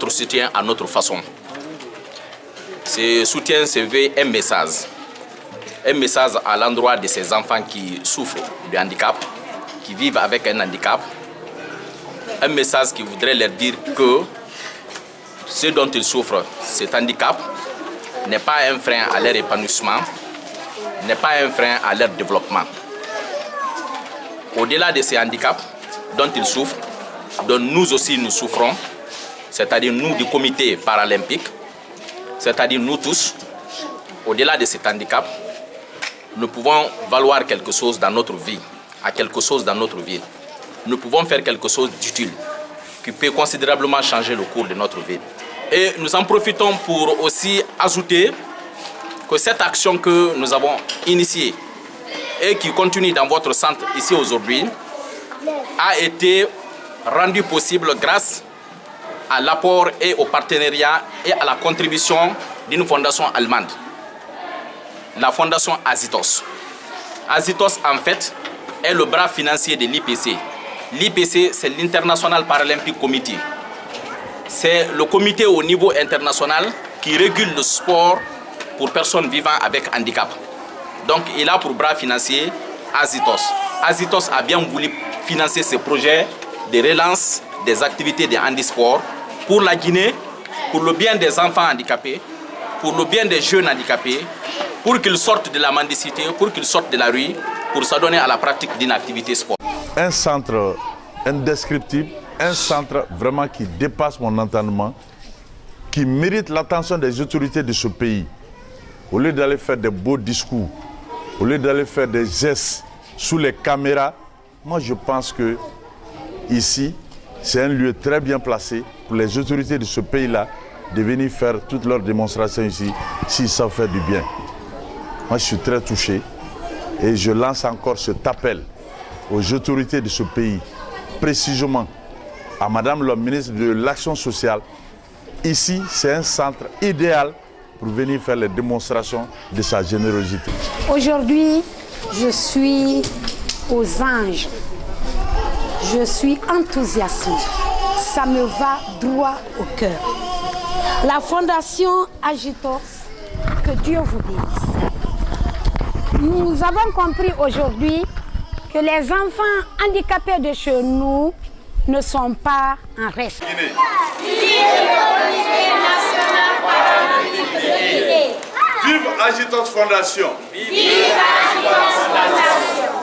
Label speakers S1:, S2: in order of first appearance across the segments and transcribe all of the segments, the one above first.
S1: notre soutien à notre façon. Ce soutien se veut un message à l'endroit de ces enfants qui souffrent du handicap, qui vivent avec un handicap. Un message qui voudrait leur dire que ce dont ils souffrent, cet handicap, n'est pas un frein à leur épanouissement, n'est pas un frein à leur développement. Au-delà de ces handicaps dont ils souffrent, dont nous aussi nous souffrons, c'est-à-dire nous du comité paralympique, c'est-à-dire nous tous, au-delà de cet handicap, nous pouvons valoir quelque chose dans notre vie, à quelque chose dans notre vie. Nous pouvons faire quelque chose d'utile, qui peut considérablement changer le cours de notre vie. Et nous en profitons pour aussi ajouter que cette action que nous avons initiée et qui continue dans votre centre ici aujourd'hui a été rendue possible grâce à l'apport et au partenariat et à la contribution d'une fondation allemande, la fondation Azitos. Azitos, en fait, est le bras financier de l'IPC. L'IPC, c'est l'International Paralympic Committee. C'est le comité au niveau international qui régule le sport pour personnes vivant avec handicap. Donc, il a pour bras financier Azitos. Azitos a bien voulu financer ce projet de relance des activités de handisport pour la Guinée, pour le bien des enfants handicapés, pour le bien des jeunes handicapés, pour qu'ils sortent de la mendicité, pour qu'ils sortent de la rue, pour s'adonner à la pratique d'une activité sportive.
S2: Un centre indescriptible, un centre vraiment qui dépasse mon entendement, qui mérite l'attention des autorités de ce pays. Au lieu d'aller faire des beaux discours, au lieu d'aller faire des gestes sous les caméras, moi je pense que ici, c'est un lieu très bien placé pour les autorités de ce pays-là de venir faire toutes leurs démonstrations ici, s'ils savent faire du bien. Moi je suis très touché et je lance encore cet appel aux autorités de ce pays, précisément à Madame la ministre de l'Action sociale. Ici, c'est un centre idéal pour venir faire les démonstrations de sa générosité.
S3: Aujourd'hui, je suis aux anges. Je suis enthousiasmée. Ça me va droit au cœur. La fondation Azitos, que Dieu vous bénisse. Nous avons compris aujourd'hui que les enfants handicapés de chez nous ne sont pas en reste.
S2: Vive Azitos Fondation.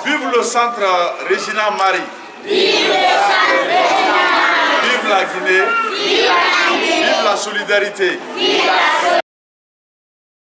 S2: Vive le centre Regina Marie. Vive la Guinée. Vive la solidarité.